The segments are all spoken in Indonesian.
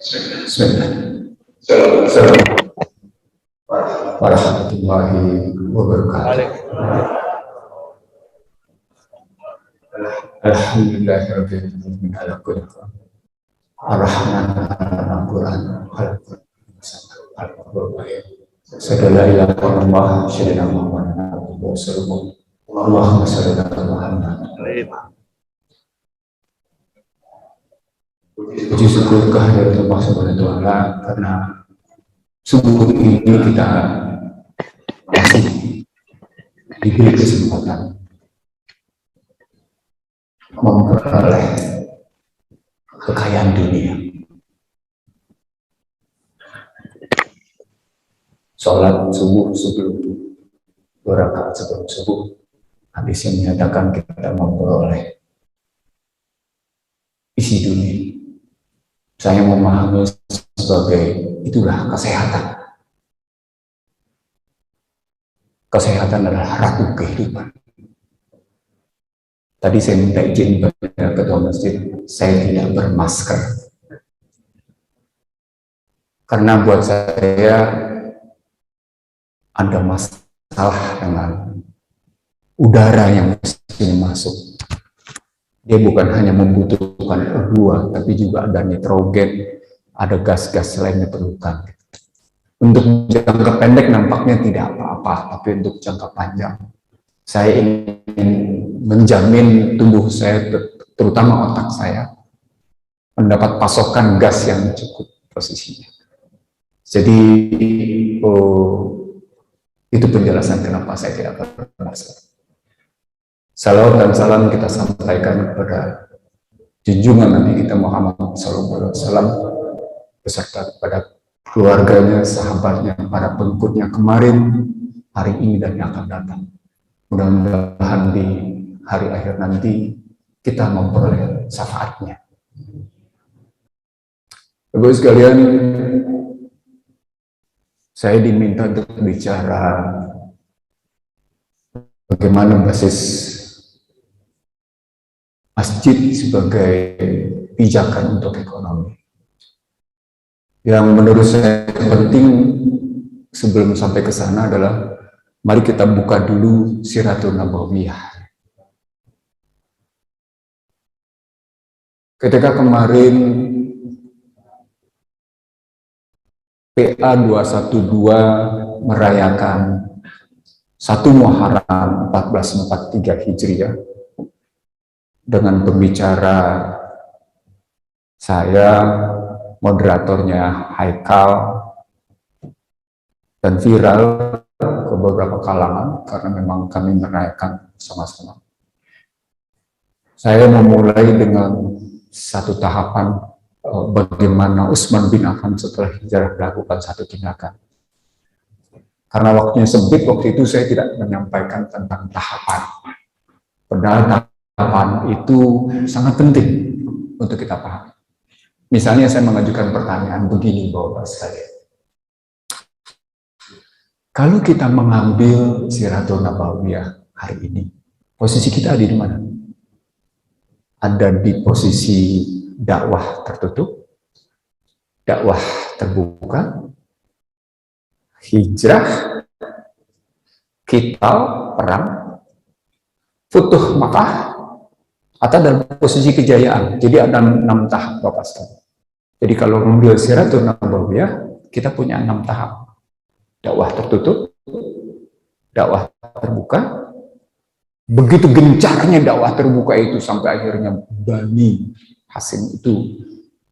Bismillah. Assalamualaikum warahmatullahi wabarakatuh. Alhamdulillahirabbil alamin ar-rahman ar-rahim segala ilaha illallah syadina Muhammadan rasulullah. Allahumma shalli ala Muhammad. Puji syukur kehadirat Allah Subhanahu wa Ta'ala karena subuh ini kita masih diberi kesempatan memperoleh kekayaan dunia. Sholat subuh sebelum 2 rakaat sebelum subuh, hadis yang menyatakan kita memperoleh isi dunia. Saya memahami sebagai itulah kesehatan. Kesehatan adalah ratu kehidupan. Tadi saya minta izin pada ketua masjid, saya tidak bermasker. Karena buat saya ada masalah dengan udara yang mesti masuk. Dia bukan hanya membutuhkan O2, tapi juga ada nitrogen, ada gas-gas lain yang diperlukan. Untuk jangka pendek nampaknya tidak apa-apa, tapi untuk jangka panjang, saya ingin menjamin tubuh saya, terutama otak saya, mendapat pasokan gas yang cukup posisinya. Jadi, itu penjelasan kenapa saya tidak bermasker. Salawat dan salam kita sampaikan kepada junjungan Nabi kita Muhammad SAW beserta kepada keluarganya, sahabatnya, para pengikutnya kemarin, hari ini dan yang akan datang. Mudah-mudahan di hari akhir nanti kita memperoleh syafaatnya. Bapak sekalian, saya diminta untuk bicara bagaimana basis masjid sebagai pijakan untuk ekonomi. Yang menurut saya penting sebelum sampai ke sana adalah mari kita buka dulu Siratul Nabawiyah. Ketika kemarin PA 212 merayakan 1 Muharram 1443 Hijriah dengan pembicara saya, moderatornya Haikal, dan viral ke beberapa kalangan karena memang kami merayakan sama-sama. Saya memulai dengan satu tahapan bagaimana Utsman bin Affan setelah hijrah melakukan satu tindakan. Karena waktunya sempit, waktu itu saya tidak menyampaikan tentang tahapan. Padahal tahapan itu sangat penting untuk kita pahami. Misalnya saya mengajukan pertanyaan begini Bapak sekalian. Kalau kita mengambil Siratul Nabawiyah hari ini, posisi kita ada di mana? Ada di posisi dakwah tertutup, dakwah terbuka, hijrah, kital, perang, Futuh Makkah, atau dalam posisi kejayaan. Jadi ada 6 tahap Bapak sekalian. Jadi kalau mengambil Siratul Nabawiyah, kita punya 6 tahap. Dakwah tertutup, dakwah terbuka. Begitu gencarnya dakwah terbuka itu sampai akhirnya Bani Hasim itu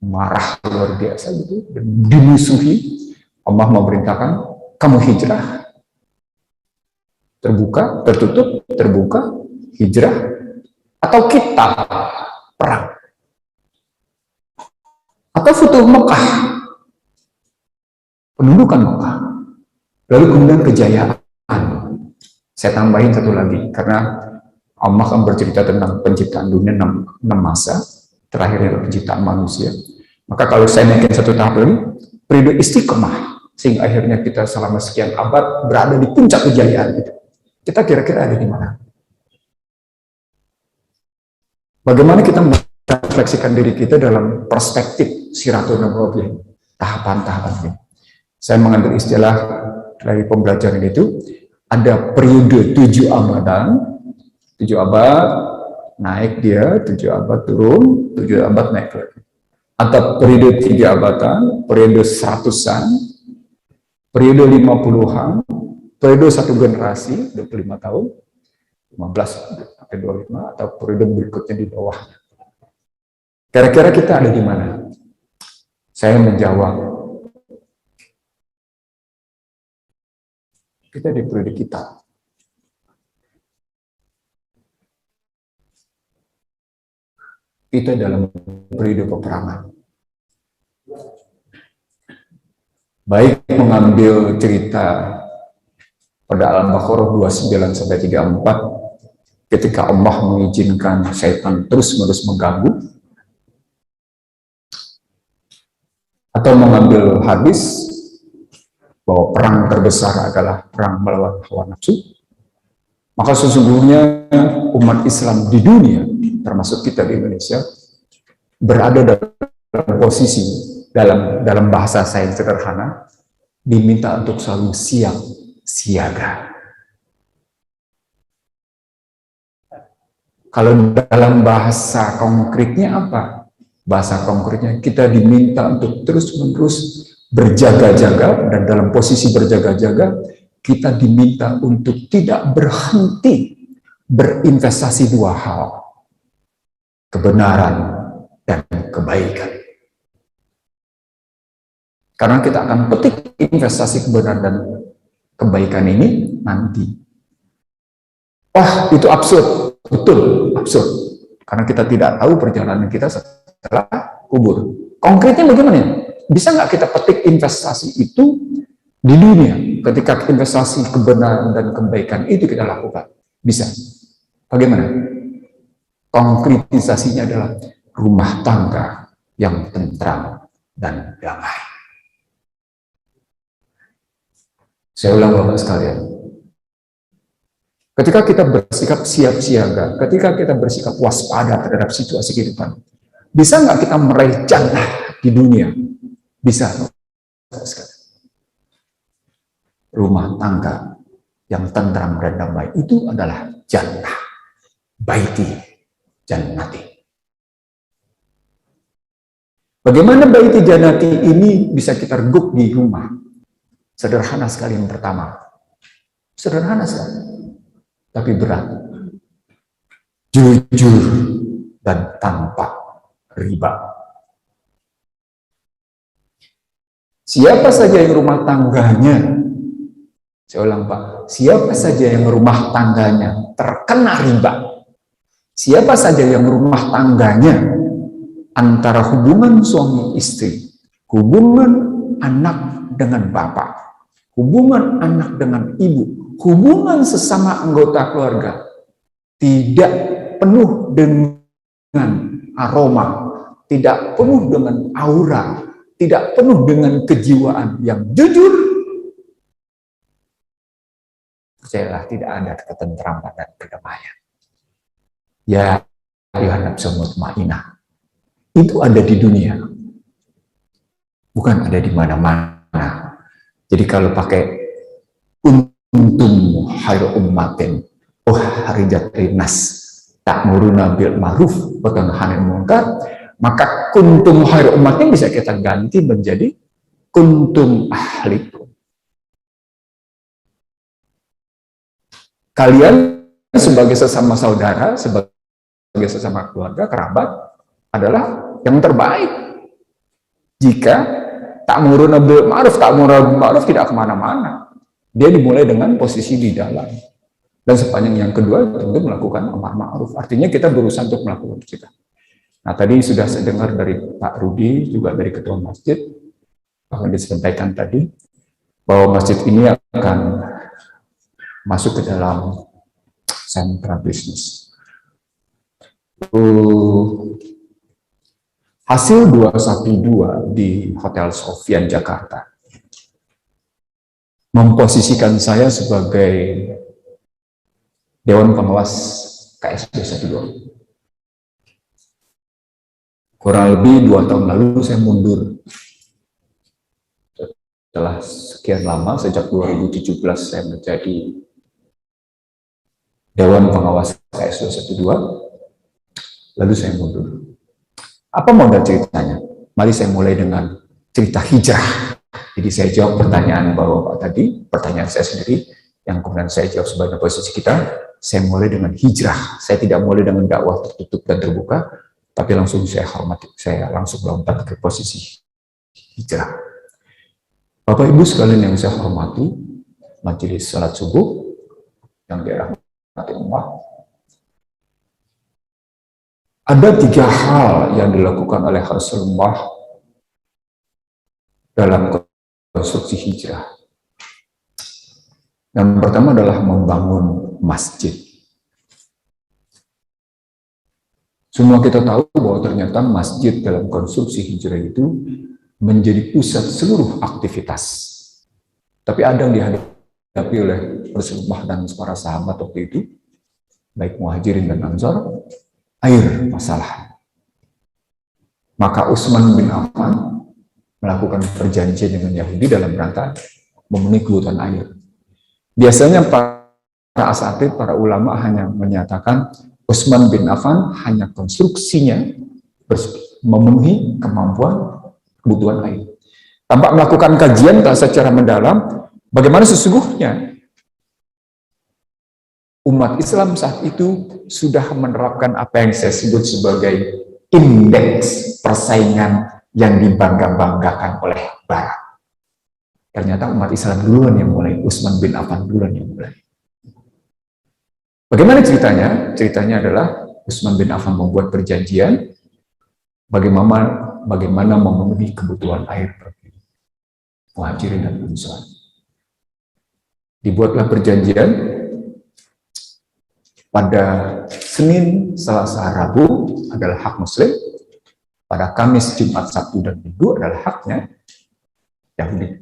marah luar biasa gitu dan dimusuhi. Allah memerintahkan kamu hijrah, terbuka, tertutup, terbuka, hijrah, atau kita perang, atau Futuh Mekah, pendudukan Mekah, lalu kemudian kejayaan. Saya tambahin satu lagi karena Allah akan bercerita tentang penciptaan dunia 6 masa, terakhirnya penciptaan manusia. Maka kalau saya naikin satu tahap lagi, periode istiqomah, sehingga akhirnya kita selama sekian abad berada di puncak kejayaan itu. Kita kira-kira ada di mana? Bagaimana kita merefleksikan diri kita dalam perspektif Siratun Nabawi, tahapan-tahapan ini. Saya mengambil istilah dari pembelajaran itu, ada periode 7 abadan, 7 abad naik dia, 7 abad turun, 7 abad naik lagi. Atau periode 3 abadan, periode 100-an, periode 50-an, periode 1 generasi, 25 tahun, 15 sampai 25, atau periode berikutnya di bawah. Kira-kira kita ada di mana? Saya menjawab, kita di periode kita. Kita dalam periode peperangan. Baik mengambil cerita pada Al-Baqarah 29-34, ketika Allah mengizinkan syaitan terus-menerus mengganggu, atau mengambil hadis bahwa perang terbesar adalah perang melawan hawa nafsu, maka sesungguhnya umat Islam di dunia, termasuk kita di Indonesia, berada dalam posisi, dalam bahasa saya yang sederhana, diminta untuk selalu siap siaga. Kalau dalam bahasa konkretnya apa? Bahasa konkretnya kita diminta untuk terus-menerus berjaga-jaga, dan dalam posisi berjaga-jaga kita diminta untuk tidak berhenti berinvestasi 2 hal, kebenaran dan kebaikan. Karena kita akan petik investasi kebenaran dan kebaikan ini nanti. Wah, itu absurd. Betul, absurd. Karena kita tidak tahu perjalanan kita setelah kubur. Konkretnya bagaimana? Bisa nggak kita petik investasi itu di dunia? Ketika investasi kebenaran dan kebaikan itu kita lakukan. Bisa. Bagaimana? Konkretisasinya adalah rumah tangga yang tentram dan damai. Saya ulang Bapak sekalian. Ketika kita bersikap siap siaga, ketika kita bersikap waspada terhadap situasi kehidupan, bisa nggak kita meraih jannah di dunia? Bisa. Rumah tangga yang tentram dan damai itu adalah jannah. Baiti jannati. Bagaimana baiti jannati ini bisa kita reguk di rumah? Sederhana sekali yang pertama. Sederhana sekali. Tapi berat. Jujur dan tanpa riba. Siapa saja yang rumah tangganya, saya ulang Pak, siapa saja yang rumah tangganya terkena riba, siapa saja yang rumah tangganya antara hubungan suami istri, hubungan anak dengan bapak, hubungan anak dengan ibu, hubungan sesama anggota keluarga tidak penuh dengan aroma, tidak penuh dengan aura, tidak penuh dengan kejiwaan yang jujur, percayalah tidak ada ketentraman dan kedamaian. Ya ayuhan nafsul mutmainnah, itu ada di dunia, bukan ada di mana-mana. Jadi kalau pakai kuntum khairu ummatin ukhrijat linnas ta'muruna bil ma'ruf wa tanhauna 'anil munkar, maka kuntum khairu ummatin bisa kita ganti menjadi kuntum ahlikum. Kalian sebagai sesama saudara, sebagai sesama keluarga, kerabat adalah yang terbaik. Jika ta'muruna bil ma'ruf, tidak kemana-mana. Dia dimulai dengan posisi di dalam. Dan sepanjang yang kedua tentu melakukan amar ma'ruf. Artinya kita berusaha untuk melakukan kita. Nah tadi sudah saya dengar dari Pak Rudi, juga dari Ketua Masjid, bahkan disampaikan tadi, bahwa masjid ini akan masuk ke dalam sentra bisnis. Hasil 212 di Hotel Sofian Jakarta memposisikan saya sebagai Dewan Pengawas KSB 12. Kurang lebih 2 tahun lalu saya mundur. Setelah sekian lama, sejak 2017 saya menjadi Dewan Pengawas KS212, lalu saya mundur. Apa modal ceritanya? Mari saya mulai dengan cerita hijrah. Jadi saya jawab pertanyaan Bapak tadi, pertanyaan saya sendiri, yang kemudian saya jawab sebagai posisi kita. Saya mulai dengan hijrah. Saya tidak mulai dengan dakwah tertutup dan terbuka, tapi langsung saya hormati, saya langsung lompat ke posisi hijrah. Bapak Ibu sekalian yang saya hormati, majelis salat subuh yang dirahmati Allah, ada 3 hal yang dilakukan oleh Rasulullah dalam konstruksi hijrah. Yang pertama adalah membangun masjid. Semua kita tahu bahwa ternyata masjid dalam konstruksi hijrah itu menjadi pusat seluruh aktivitas. Tapi ada yang dihadapi oleh Rasulullah dan para sahabat waktu itu, baik Muhajirin dan Ansar, air masalah. Maka Utsman bin Affan melakukan perjanjian dengan Yahudi dalam rangka memenuhi kebutuhan air. Biasanya para asatid, para ulama hanya menyatakan Utsman bin Affan hanya konstruksinya memenuhi kemampuan kebutuhan air. Tanpa melakukan kajian secara mendalam, bagaimana sesungguhnya umat Islam saat itu sudah menerapkan apa yang saya sebut sebagai indeks persaingan yang dibangga-banggakan oleh Barat. Ternyata umat Islam duluan yang mulai, Utsman bin Affan duluan yang mulai. Bagaimana ceritanya? Ceritanya adalah Utsman bin Affan membuat perjanjian bagaimana memenuhi kebutuhan air bagi Muhajirin dan Ansar. Dibuatlah perjanjian pada Senin, Selasa, Rabu adalah hak Muslim, pada Kamis, Jumat, Sabtu, dan Minggu adalah haknya Yahudi.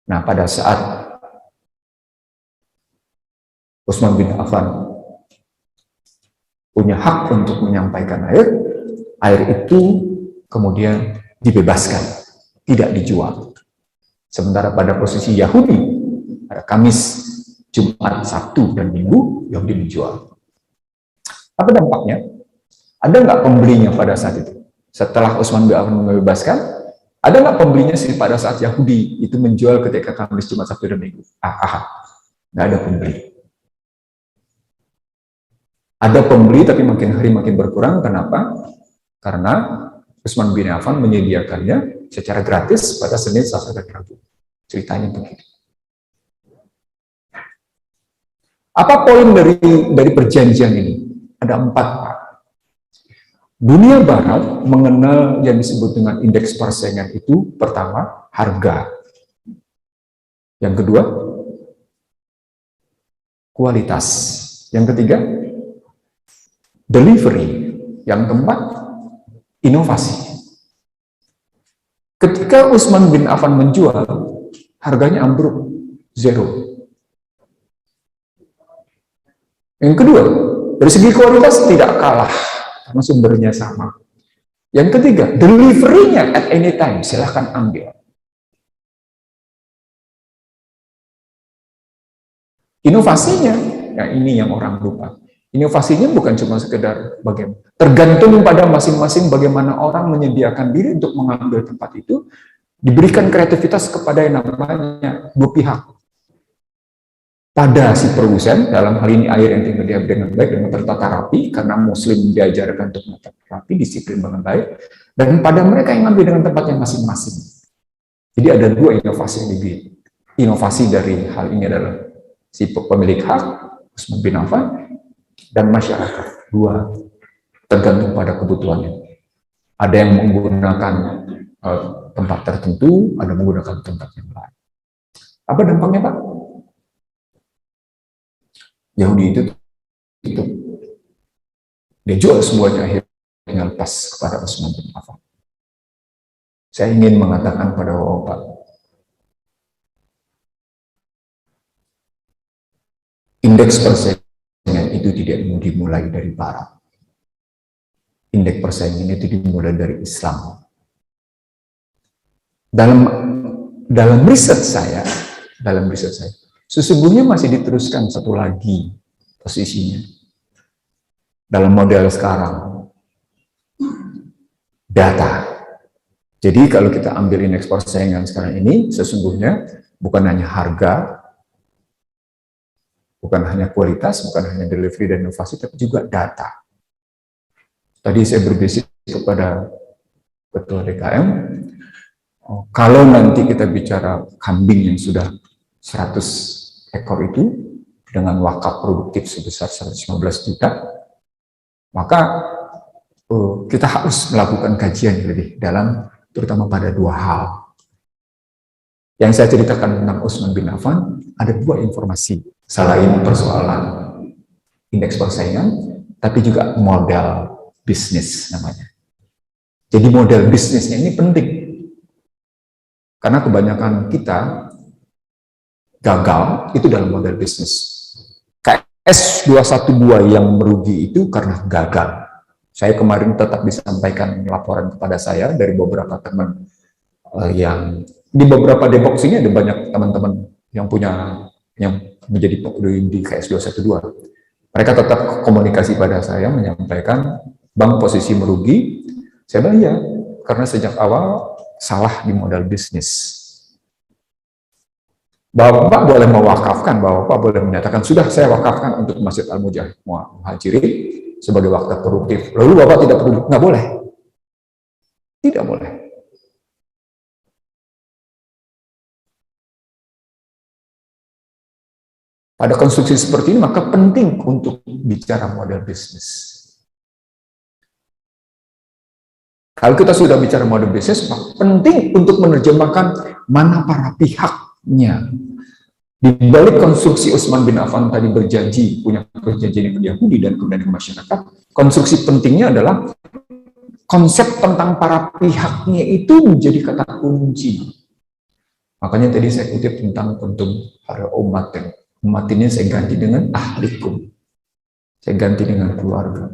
Nah, pada saat Utsman bin Affan punya hak untuk menyampaikan air itu kemudian dibebaskan, tidak dijual. Sementara pada posisi Yahudi, pada Kamis, Jumat, Sabtu, dan Minggu, Yahudi dijual. Apa dampaknya? Ada nggak pembelinya pada saat itu? Setelah Utsman bin Affan membebaskan, ada nggak pembelinya sih pada saat Yahudi itu menjual ketika Kamis, Jumat, Sabtu, dan Minggu? Nggak ada pembeli. Ada pembeli tapi makin hari makin berkurang. Kenapa? Karena Utsman bin Affan menyediakannya secara gratis pada Senin, Selasa, dan Rabu. Ceritanya begitu. Apa poin dari perjanjian ini? Ada 4, Pak. Dunia Barat mengenal yang disebut dengan indeks persaingan itu, pertama, harga. Yang kedua, kualitas. Yang ketiga, delivery. Yang keempat, inovasi. Ketika Utsman bin Affan menjual, harganya ambruk, 0. Yang kedua, dari segi kualitas tidak kalah, karena sumbernya sama. Yang ketiga, delivery-nya at any time, silahkan ambil. Inovasinya, ya ini yang orang lupa. Inovasinya bukan cuma sekedar bagaimana, tergantung pada masing-masing bagaimana orang menyediakan diri untuk mengambil tempat itu, diberikan kreativitas kepada yang namanya 2 pihak. Pada si produsen, dalam hal ini air yang tinggal dia dengan baik, dengan tertata rapi, karena Muslim diajarkan untuk tertata rapi, disiplin dengan baik, dan pada mereka yang ambil dengan tempatnya masing-masing. Jadi ada 2 inovasi yang dibuat. Inovasi dari hal ini adalah si pemilik hak, Utsman bin Affan, dan masyarakat. 2, tergantung pada kebutuhannya. Ada yang menggunakan tempat tertentu, ada yang menggunakan tempat yang lain. Apa dampaknya, Pak? Yahudi itu dia jual semuanya, akhirnya lepas kepada Utsman bin Affan. Saya ingin mengatakan pada Bapak, indeks persaingan itu tidak dimulai dari Barat. indeks persaingan itu dimulai dari Islam. Dalam riset saya, sesungguhnya masih diteruskan satu lagi posisinya dalam model sekarang, data. Jadi kalau kita ambil indeks persaingan sekarang ini, sesungguhnya bukan hanya harga, bukan hanya kualitas, bukan hanya delivery dan inovasi, tapi juga data. Tadi saya berbicara kepada Ketua DKM, kalau nanti kita bicara kambing yang sudah 100 ekor itu, dengan wakaf produktif sebesar 115 juta, maka kita harus melakukan kajian lebih dalam, terutama pada dua hal. Yang saya ceritakan tentang Utsman bin Affan, ada dua informasi, selain persoalan indeks persaingan, tapi juga modal bisnis namanya. Jadi model bisnisnya ini penting, karena kebanyakan kita gagal itu dalam model bisnis. KS 212 yang merugi itu karena gagal. Saya kemarin tetap disampaikan laporan kepada saya dari beberapa teman yang di beberapa Depok sini ada banyak teman-teman yang menjadi di KS 212. Mereka tetap komunikasi pada saya menyampaikan, Bang, posisi merugi. Saya bilang iya, karena sejak awal salah di modal bisnis. Bapak boleh mewakafkan, Bapak boleh menyatakan, sudah saya wakafkan untuk Masjid Al-Muhajirin sebagai wakaf produktif. Lalu Bapak tidak perlu, nggak boleh. Tidak boleh. Pada konstruksi seperti ini, maka penting untuk bicara model bisnis. Kalau kita sudah bicara model bisnis, maka penting untuk menerjemahkan mana para pihaknya. Di balik konstruksi Utsman bin Affan tadi berjanji, punya perjanjian dengan Yahudi dan kemudian dengan masyarakat, konstruksi pentingnya adalah konsep tentang para pihaknya itu menjadi kata kunci. Makanya tadi saya kutip tentang untung para umat, dan umat ini saya ganti dengan ahlikum, saya ganti dengan keluarga,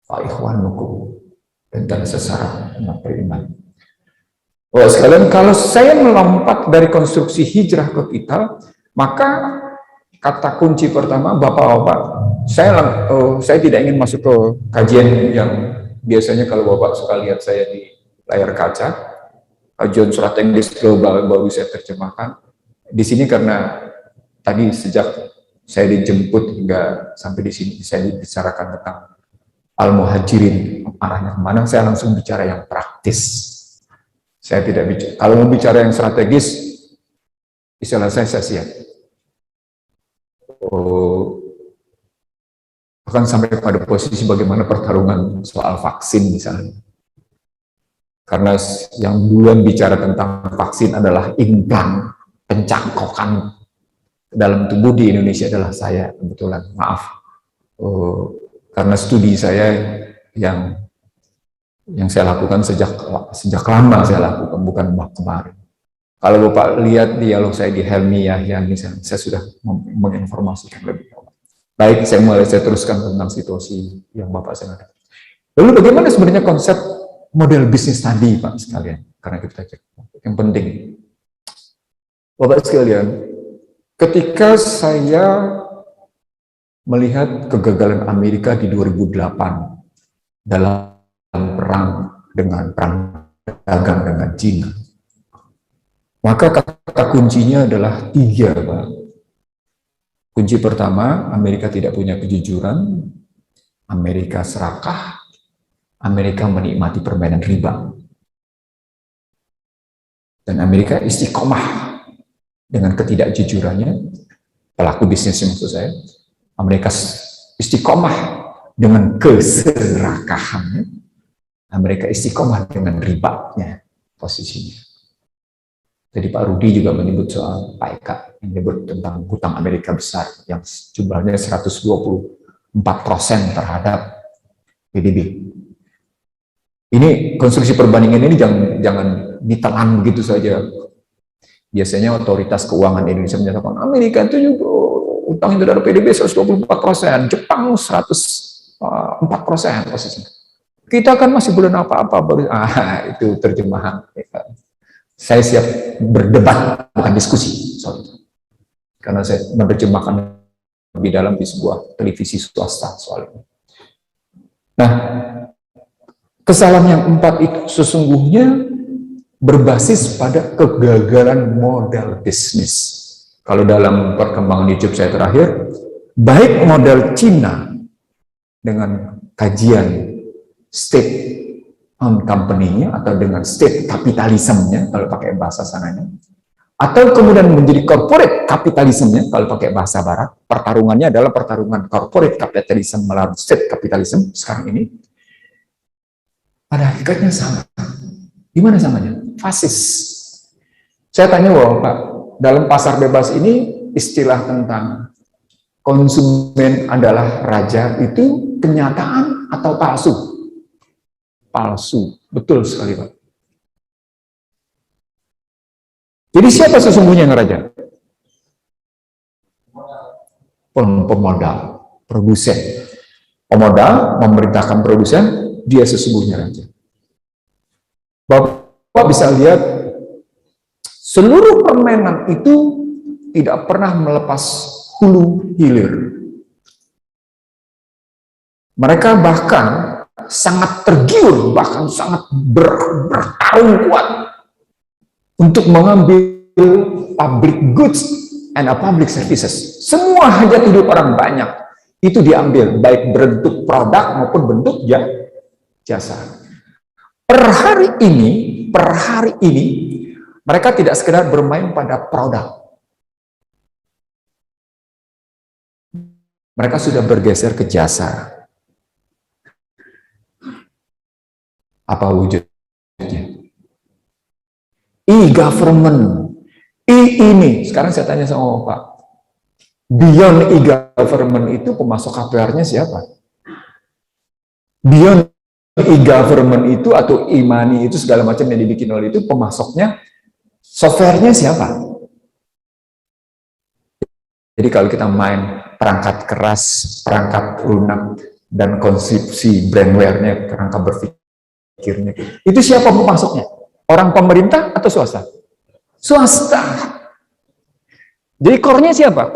fa ikhwanukum, dan sesara umat beriman. Oh, sekalian, kalau saya melompat dari konstruksi hijrah ke kita, maka kata kunci pertama, Bapak-bapak, saya tidak ingin masuk ke kajian yang biasanya kalau Bapak suka lihat saya di layar kaca, kajian strategis global baru saya terjemahkan. Di sini karena tadi sejak saya dijemput hingga sampai di sini, saya dibicarakan tentang Al-Muhajirin, arahnya kemana, saya langsung bicara yang praktis. Saya tidak bicara, kalau mau bicara yang strategis, istilah saya siap. Akan sampai pada posisi bagaimana pertarungan soal vaksin misalnya. Karena yang duluan bicara tentang vaksin adalah implan, pencangkokan dalam tubuh di Indonesia adalah saya, kebetulan, maaf. Karena studi saya yang saya lakukan sejak lama saya lakukan, bukan kemarin. Kalau Bapak lihat dialog saya di Helmi Yahya, saya sudah menginformasikan lebih awal. Baik, saya teruskan tentang situasi yang Bapak sampaikan. Lalu bagaimana sebenarnya konsep model bisnis tadi, Pak sekalian? Karena kita cek yang penting. Bapak sekalian, ketika saya melihat kegagalan Amerika di 2008 dalam perang dagang dengan Cina, maka kata kuncinya adalah 3, Pak. Kunci pertama, Amerika tidak punya kejujuran, Amerika serakah, Amerika menikmati permainan riba, dan Amerika istiqomah dengan ketidakjujurannya, pelaku bisnisnya maksud saya. Amerika istiqomah dengan keserakahannya, Amerika istiqomah dengan ribanya posisinya. Jadi Pak Rudi juga menyebut soal Pak Eka, menyebut tentang hutang Amerika besar yang jumlahnya 124% terhadap PDB. Ini konstruksi perbandingan ini jangan ditelan begitu saja. Biasanya otoritas keuangan Indonesia menyatakan Amerika itu juga hutang terhadap PDB 124%, Jepang 100%, 4% posisinya. Kita kan masih belum apa-apa, itu terjemahan. Saya siap berdebat, bukan diskusi soal itu. Karena saya menerjemahkan lebih dalam di sebuah televisi swasta soal ini. Nah, kesalahan yang 4 itu sesungguhnya berbasis pada kegagalan modal bisnis. Kalau dalam perkembangan YouTube saya terakhir, baik modal Cina dengan kajian state owned company-nya atau dengan state kapitalismenya kalau pakai bahasa sananya, atau kemudian menjadi corporate kapitalismenya kalau pakai bahasa barat, pertarungannya adalah pertarungan corporate capitalism melawan state capitalism sekarang ini, pada hakikatnya sama. Gimana samanya? Fasis. Saya tanya bahwa Pak, dalam pasar bebas ini istilah tentang konsumen adalah raja itu kenyataan atau palsu? Palsu, betul sekali Pak. Jadi siapa sesungguhnya yang raja? Pemodal, produsen. Pemodal memerintahkan produsen, dia sesungguhnya raja. Bapak bisa lihat seluruh permainan itu tidak pernah melepas hulu hilir. Mereka bahkan sangat tergiur, bahkan sangat bertarung kuat untuk mengambil public goods and public services. Semua hajat hidup orang banyak itu diambil, baik bentuk produk maupun bentuk jasa. Per hari ini mereka tidak sekedar bermain pada produk. Mereka sudah bergeser ke jasa. Apa wujudnya? E-government. ini. Sekarang saya tanya sama Pak. Beyond e-government itu pemasok KPR-nya siapa? Beyond e-government itu atau e-money itu segala macam yang dibikin oleh itu pemasoknya softwarenya siapa? Jadi kalau kita main perangkat keras, perangkat lunak, dan konsumsi brandware-nya, kerangka berpikirnya, itu siapa pemasoknya? Orang pemerintah atau swasta? Swasta. Jadi core-nya siapa?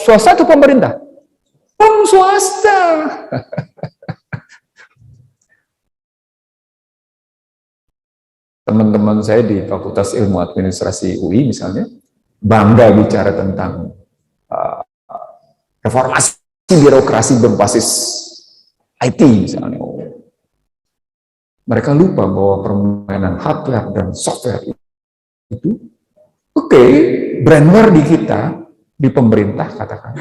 Swasta atau pemerintah? Swasta. Teman-teman saya di Fakultas Ilmu Administrasi UI misalnya, bangga bicara tentang reformasi birokrasi berbasis IT misalnya. Mereka lupa bahwa permainan hardware dan software itu oke, brandware di kita, di pemerintah katakan,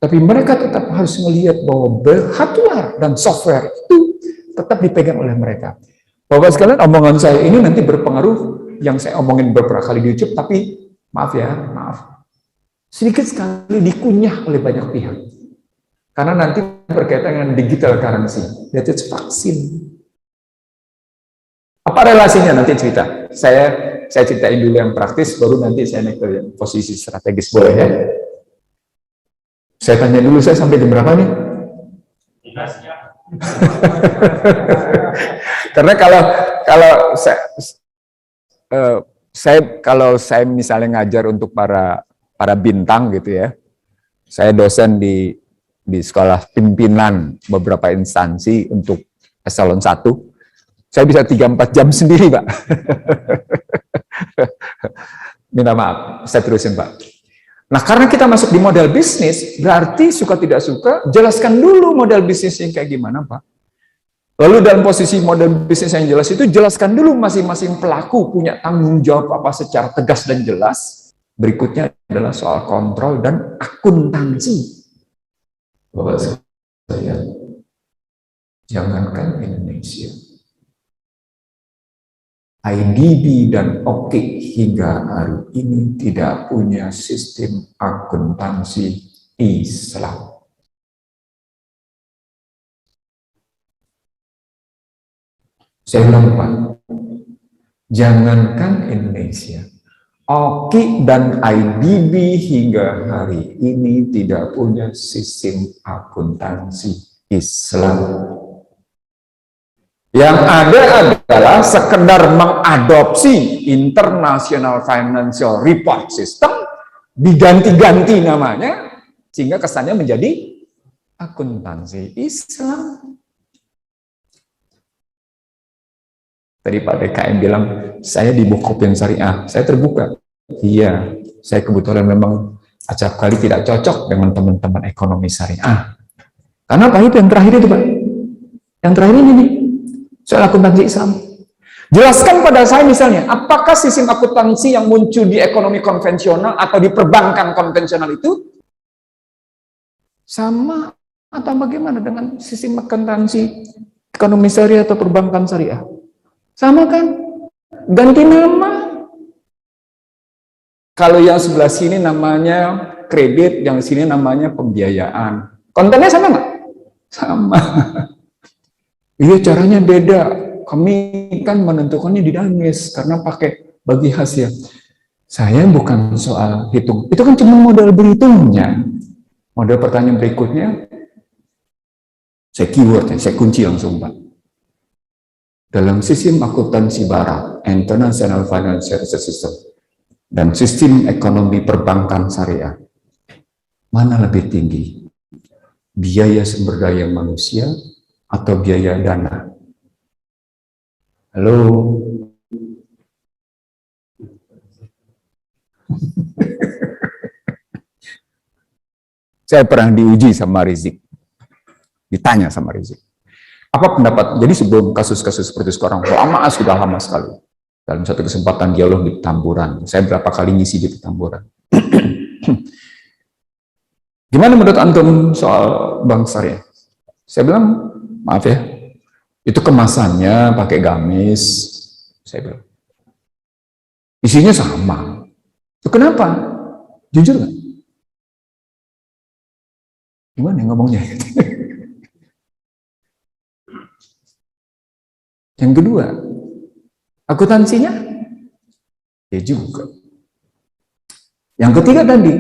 tapi mereka tetap harus melihat bahwa hardware dan software itu tetap dipegang oleh mereka. Bapak sekalian, omongan saya ini nanti berpengaruh, yang saya omongin beberapa kali di YouTube, tapi maaf ya, sedikit sekali dikunyah oleh banyak pihak. Karena nanti berkaitan dengan digital currency, yaitu vaksin. Apa relasinya nanti cerita? Saya ceritain dulu yang praktis, baru nanti saya naik ke posisi strategis, boleh ya? Saya tanya dulu, saya sampai jam berapa nih? Karena kalau saya misalnya ngajar untuk para bintang gitu ya, saya dosen di sekolah pimpinan beberapa instansi untuk eselon 1, saya bisa 3-4 jam sendiri, Pak. Minta maaf, saya terusin, Pak. Nah, karena kita masuk di model bisnis, berarti suka tidak suka, jelaskan dulu model bisnisnya kayak gimana, Pak. Lalu dalam posisi model bisnis yang jelas itu, jelaskan dulu masing-masing pelaku punya tanggung jawab apa secara tegas dan jelas. Berikutnya adalah soal kontrol dan akuntansi. Bapak sekalian, jangankan Indonesia, IDB dan OKI hingga hari ini tidak punya sistem akuntansi Islam. Saya ulang, Pak, jangankan Indonesia, OKI dan IDB hingga hari ini tidak punya sistem akuntansi Islam. Yang ada adalah sekedar mengadopsi International Financial Report System, diganti-ganti namanya, sehingga kesannya menjadi akuntansi Islam. Tadi Pak DKM bilang, saya di Bukopin Syariah, saya terbuka. Iya, saya kebetulan memang acap kali tidak cocok dengan teman-teman ekonomi syariah. Karena Pak itu yang terakhir itu Pak. Yang terakhir ini nih, soal akuntansi Islam. Jelaskan pada saya misalnya, apakah sistem akuntansi yang muncul di ekonomi konvensional atau di perbankan konvensional itu sama atau bagaimana dengan sistem akuntansi ekonomi syariah atau perbankan syariah? Sama kan? Ganti nama. Kalau yang sebelah sini namanya kredit, yang sini namanya pembiayaan. Kontennya sama nggak? Sama. Iya, caranya beda. Kami kan menentukannya dinamis karena pakai bagi hasil. Saya bukan soal hitung. Itu kan cuma modal berhitungnya. Model pertanyaan berikutnya, saya keyword, saya kunci langsung Pak. Dalam sistem akuntansi barat, International Financial System, dan sistem ekonomi perbankan syariah, mana lebih tinggi? Biaya sumber daya manusia atau biaya dana? Halo? Saya pernah diuji sama Rizik. Ditanya sama Rizik. Apa pendapat? Jadi sebelum kasus-kasus seperti sekarang, sudah lama sekali. Dalam satu kesempatan dialog di Petamburan. Saya berapa kali ngisi di Petamburan. Gimana menurut antum soal bank syariah? Saya bilang, maaf ya, itu kemasannya pakai gamis. Saya bilang, isinya sama. Itu kenapa? Jujur nggak? Gimana ngomongnya? Yang kedua, akuntansinya ya juga. Yang ketiga tadi,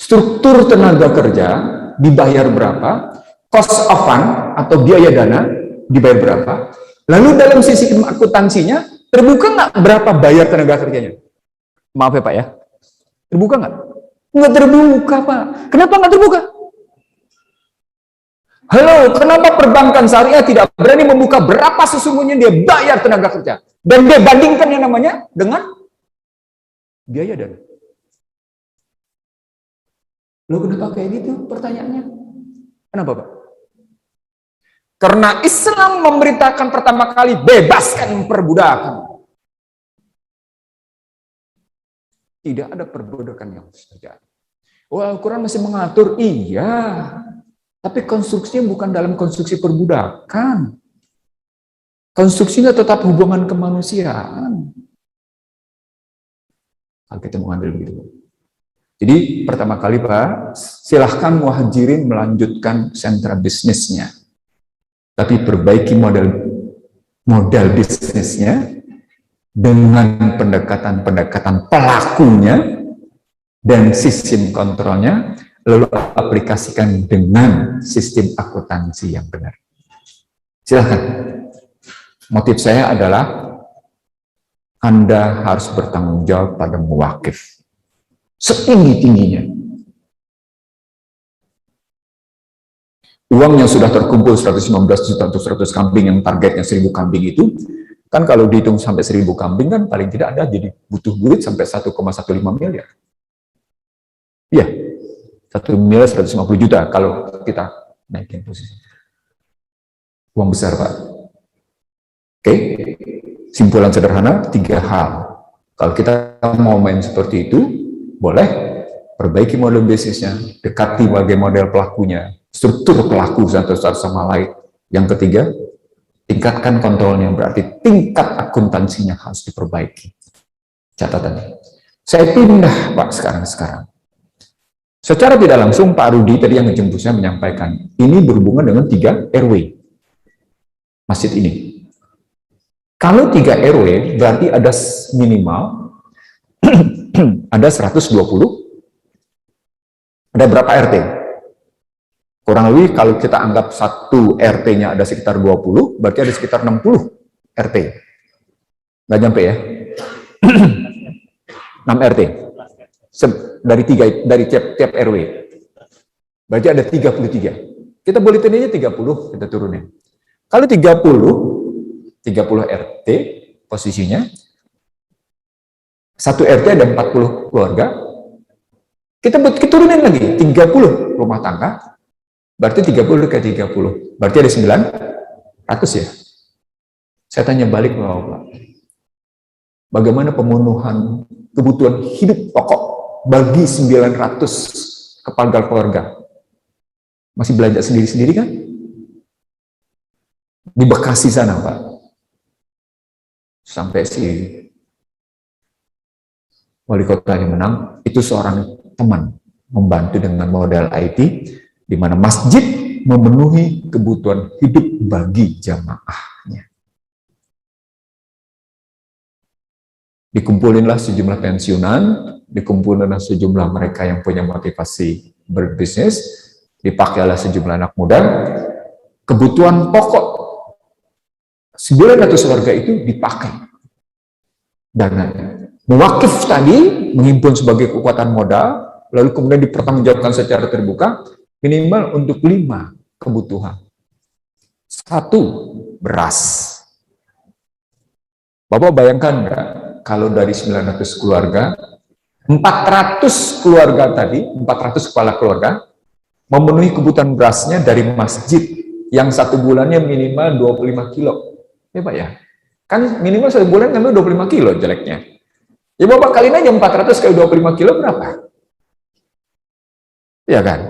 struktur tenaga kerja dibayar berapa, cost of fund atau biaya dana dibayar berapa, lalu dalam sisi akuntansinya terbuka nggak berapa bayar tenaga kerjanya? Maaf ya Pak ya, terbuka nggak? Nggak terbuka Pak. Kenapa nggak terbuka? Halo, kenapa perbankan syariah tidak berani membuka berapa sesungguhnya dia bayar tenaga kerja? Dan dia bandingkan yang namanya dengan biaya dana. Loh kenapa kayak gitu pertanyaannya? Kenapa Pak? Karena Islam memberitakan pertama kali bebaskan perbudakan. Tidak ada perbudakan yang terjadi. Oh, Al-Quran masih mengatur, iya. Tapi konstruksinya bukan dalam konstruksi perbudakan. Konstruksinya tetap hubungan kemanusiaan. Kalau kita mengambil begitu. Jadi pertama kali Pak, silahkan muhajirin melanjutkan sentra bisnisnya. Tapi perbaiki modal bisnisnya dengan pendekatan-pendekatan pelakunya dan sistem kontrolnya, lalu aplikasikan dengan sistem akuntansi yang benar. Silahkan. Motif saya adalah Anda harus bertanggung jawab pada muwakif. Setinggi-tingginya. Uang yang sudah terkumpul 115 juta untuk 100 kambing yang targetnya 1000 kambing itu, kan kalau dihitung sampai 1000 kambing kan paling tidak ada jadi butuh duit sampai 1,15 miliar. Iya. 1.150 juta kalau kita naikin posisi. Uang besar, Pak. Oke, simpulan sederhana, 3 hal. Kalau kita mau main seperti itu, boleh perbaiki model bisnisnya, dekati bagai model pelakunya, struktur pelaku satu sama lain. Yang ketiga, tingkatkan kontrolnya, berarti tingkat akuntansinya harus diperbaiki. Catatannya. Saya pindah, Pak, sekarang. Secara tidak langsung Pak Rudi tadi yang ngejemput saya menyampaikan, ini berhubungan dengan 3 RW masjid ini. Kalau 3 RW berarti ada minimal ada 120, ada berapa RT? Kurang lebih kalau kita anggap satu RT-nya ada sekitar 20, berarti ada sekitar 60 RT. Nggak nyampe ya? 6 RT. Dari tiap RW. Berarti ada 33. Kita buletin aja 30, kita turunin. Kalau 30 RT posisinya, satu RT ada 40 keluarga, kita turunin lagi, 30 rumah tangga, berarti 30 ke 30, berarti ada 900 ya. Saya tanya balik Bapak, bagaimana pemenuhan kebutuhan hidup pokok bagi 900 kepala keluarga? Masih belanja sendiri-sendiri kan? Di Bekasi sana Pak, sampai si wali kota yang menang, itu seorang teman membantu dengan modal IT, di mana masjid memenuhi kebutuhan hidup bagi jamaahnya. Dikumpulinlah sejumlah pensiunan, dikumpulinlah sejumlah mereka yang punya motivasi berbisnis, dipakailah sejumlah anak muda, kebutuhan pokok 900 warga itu dipakai dananya. Mewakif tadi menghimpun sebagai kekuatan modal, lalu kemudian dipertanggungjawabkan secara terbuka, minimal untuk 5 kebutuhan. 1, beras. Bapak bayangkan nggak, kalau dari 900 keluarga, 400 keluarga tadi, 400 kepala keluarga, memenuhi kebutuhan berasnya dari masjid, yang 1 bulannya minimal 25 kilo. Ya Pak ya, kan minimal 1 bulan kan 25 kilo jeleknya. Ya Bapak kaliin aja 400 kali 25 kilo berapa? Ya kan?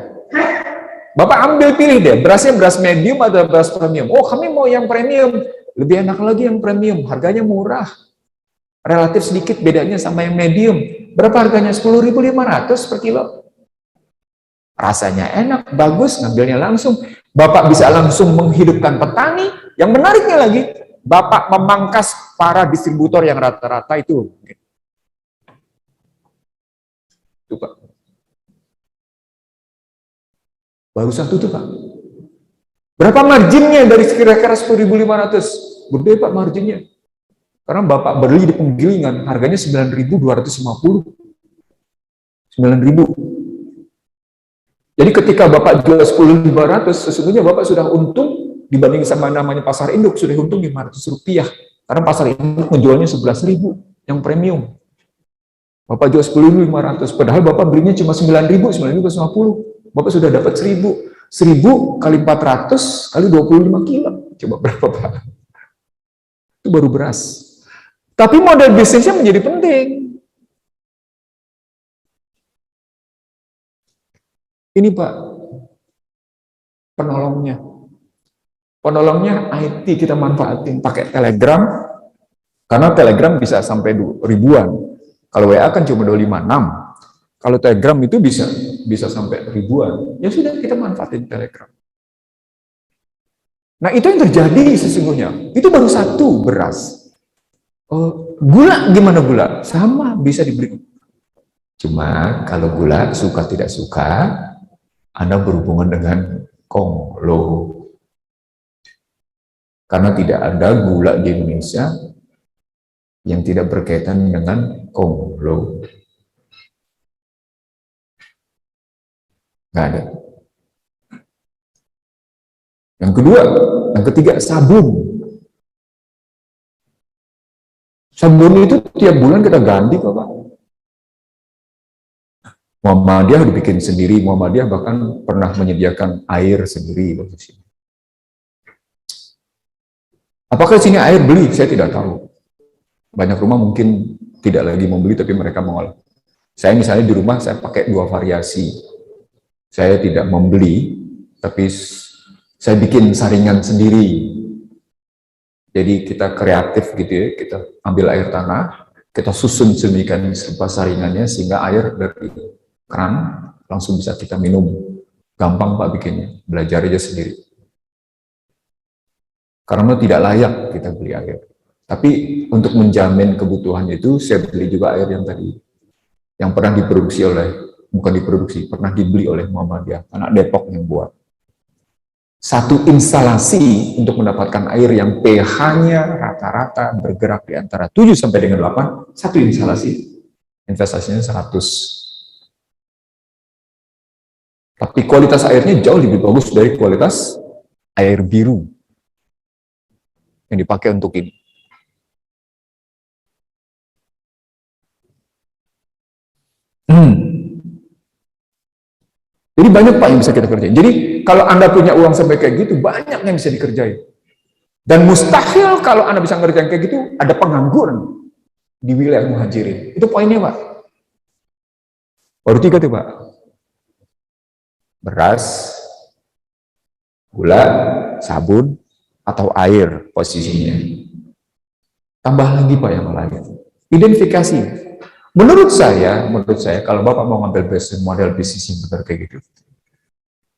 Bapak ambil pilih deh, berasnya beras medium atau beras premium. Oh kami mau yang premium, lebih enak lagi yang premium, harganya murah. Relatif sedikit bedanya sama yang medium. Berapa harganya? 10.500 per kilo. Rasanya enak, bagus, ngambilnya langsung. Bapak bisa langsung menghidupkan petani. Yang menariknya lagi, Bapak memangkas para distributor yang rata-rata itu. Itu Pak. Baru 1 tuh Pak. Berapa marginnya dari kira-kira 10.500? Gede Pak marginnya. Karena Bapak beli di penggilingan, harganya 9.250. 9.000. Jadi ketika Bapak jual 10.500, sesungguhnya Bapak sudah untung dibanding sama namanya pasar induk, sudah untung 500 rupiah. Karena pasar induk menjualnya 11.000 yang premium. Bapak jual 10.500, padahal Bapak belinya cuma 9.000, 9.050. Bapak sudah dapat 1.000. 1.000 kali 400 kali 25 kilo. Coba berapa Pak? Itu baru beras. Tapi model bisnisnya menjadi penting. Ini Pak, penolongnya. Penolongnya IT kita manfaatin, pakai Telegram, karena Telegram bisa sampai ribuan. Kalau WA kan cuma 256. Kalau Telegram itu bisa sampai ribuan. Ya sudah, kita manfaatin Telegram. Nah, itu yang terjadi sesungguhnya. Itu baru 1 beras. Gula gimana gula? Sama, bisa dibeli. Cuma kalau gula suka tidak suka, Anda berhubungan dengan Konglo. Karena tidak ada gula di Indonesia yang tidak berkaitan dengan Konglo. Nggak ada. Yang kedua, yang ketiga, sabun. Sabun itu tiap bulan kita ganti kok Pak. Muhammadiyah dibikin sendiri, Muhammadiyah bahkan pernah menyediakan air sendiri. Apakah sini air beli? Saya tidak tahu. Banyak rumah mungkin tidak lagi membeli, tapi mereka mengolah. Saya misalnya di rumah, saya pakai 2 variasi. Saya tidak membeli, tapi saya bikin saringan sendiri. Jadi kita kreatif gitu ya, kita ambil air tanah, kita susun sedemikian rupa saringannya, sehingga air dari keran langsung bisa kita minum. Gampang Pak bikinnya, belajar aja sendiri. Karena tidak layak kita beli air. Tapi untuk menjamin kebutuhannya itu, saya beli juga air yang tadi, yang pernah diproduksi oleh, bukan diproduksi, pernah dibeli oleh Muhammadiyah, anak Depok yang buat. Satu instalasi untuk mendapatkan air yang pH-nya rata-rata bergerak di antara 7 sampai dengan 8, satu instalasi investasinya 100. Tapi kualitas airnya jauh lebih bagus dari kualitas air biru yang dipakai untuk ini. Jadi banyak Pak yang bisa kita kerjain. Jadi kalau Anda punya uang sampai kayak gitu, banyak yang bisa dikerjain. Dan mustahil kalau Anda bisa ngerjain kayak gitu, ada pengangguran di wilayah muhajirin. Itu poinnya Pak. Baru 3 tuh Pak. Beras, gula, sabun, atau air posisinya. Tambah lagi Pak yang lain. Identifikasi. Menurut saya kalau Bapak mau ngambil model bisnis yang benar kayak gitu,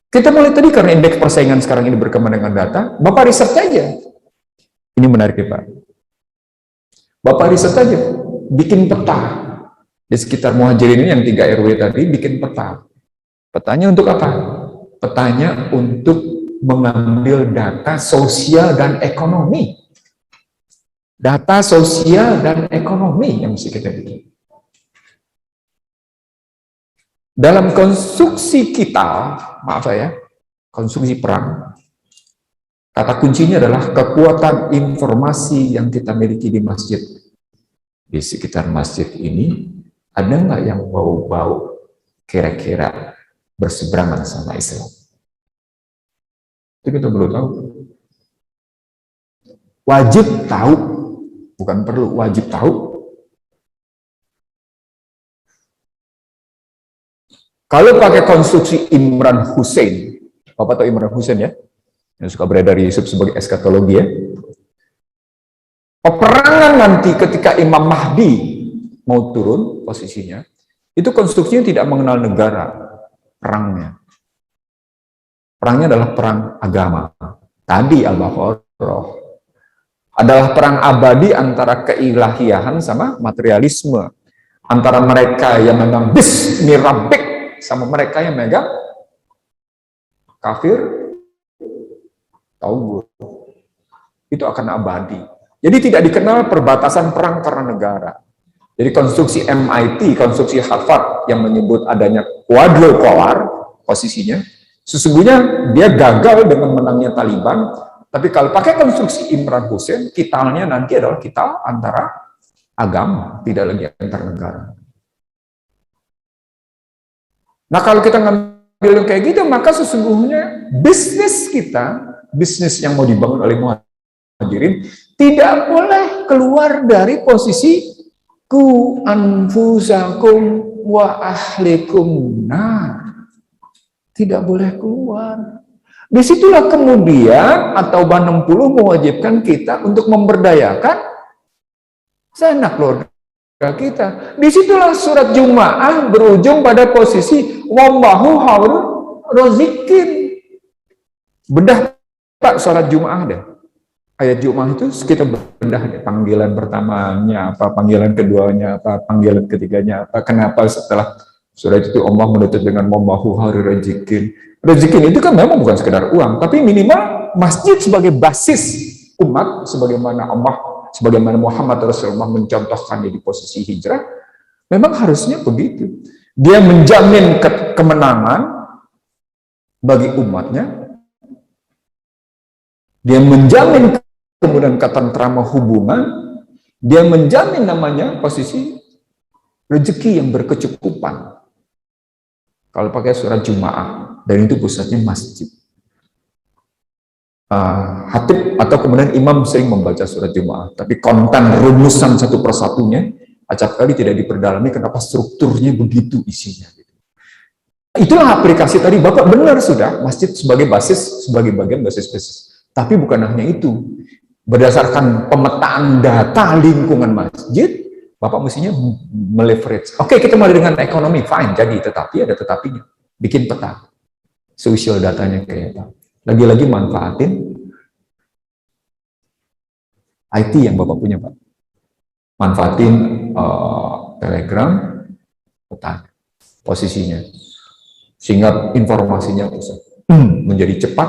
kita mulai tadi karena indeks persaingan sekarang ini berkembang dengan data, Bapak riset aja. Ini menarik ya Pak. Bapak riset aja, bikin peta. Di sekitar muhajirin ini yang 3 RW tadi, bikin peta. Petanya untuk apa? Petanya untuk mengambil data sosial dan ekonomi. Data sosial dan ekonomi yang mesti kita bikin. Dalam konstruksi kita, maaf saya, konstruksi perang, kata kuncinya adalah kekuatan informasi yang kita miliki di masjid. Di sekitar masjid ini, ada nggak yang bau-bau kira-kira berseberangan sama Islam? Itu kita perlu tahu. Wajib tahu, bukan perlu, wajib tahu. Kalau pakai konstruksi Imran Hussein, Bapak tahu Imran Hussein ya, yang suka beredar di YouTube sebagai eskatologi ya. Peperangan nanti ketika Imam Mahdi mau turun posisinya, itu konstruksinya tidak mengenal negara, perangnya. Perangnya adalah perang agama. Tadi Al-Baqarah adalah perang abadi antara keilahiahan sama materialisme. Antara mereka yang memang bismi rabbik sama mereka yang megang kafir tauhid. Itu akan abadi. Jadi tidak dikenal perbatasan perang karena negara. Jadi konstruksi MIT, konstruksi Harvard yang menyebut adanya quadripolar posisinya, sesungguhnya dia gagal dengan menangnya Taliban. Tapi kalau pakai konstruksi Imran Hussein, kitalnya nanti adalah kital antara agama, tidak lagi antar negara. Nah kalau kita ngambil kayak gitu, maka sesungguhnya bisnis kita, bisnis yang mau dibangun oleh muhajirin, tidak boleh keluar dari posisi ku anfusakum wa ahlikum nar. Tidak boleh keluar. Disitulah kemudian At-Taubah 60 mewajibkan kita untuk memberdayakan sanak keluarga kita. Disitulah surat Jumu'ah berujung pada posisi wallahu khairur razikin. Bedah Pak surat Jumu'ah deh. Ayat Jumu'ah itu kita bedah deh. Panggilan pertamanya apa, panggilan keduanya apa, panggilan ketiganya apa, kenapa setelah surat itu Allah menutup dengan wallahu khairur razikin. Razikin itu kan memang bukan sekedar uang, tapi minimal masjid sebagai basis umat, sebagaimana Muhammad Rasulullah mencontohkannya di posisi hijrah, memang harusnya begitu. Dia menjamin kemenangan bagi umatnya, dia menjamin kemudian ketentraman hubungan, dia menjamin namanya posisi rezeki yang berkecukupan. Kalau pakai surat Jumu'ah, dan itu pusatnya masjid. Hatib atau kemudian imam sering membaca surat Jumu'ah, tapi konten rumusan satu persatunya acap kali tidak diperdalami, kenapa strukturnya begitu isinya. Itulah aplikasi tadi, Bapak benar sudah, masjid sebagai basis, sebagai bagian basis. Tapi bukan hanya itu, berdasarkan pemetaan data lingkungan masjid, Bapak mestinya meleverage. Oke, kita mulai dengan ekonomi, fine, jadi tetapi ada tetapinya, bikin peta, social datanya kayak apa. Lagi-lagi manfaatin IT yang Bapak punya, Pak. Manfaatin Telegram, peta posisinya, sehingga informasinya bisa menjadi cepat,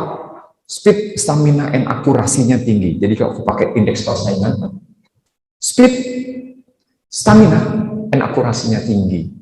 Speed, stamina, and akurasinya tinggi. Jadi kalau aku pakai indeks persaingan, speed, stamina, and akurasinya tinggi.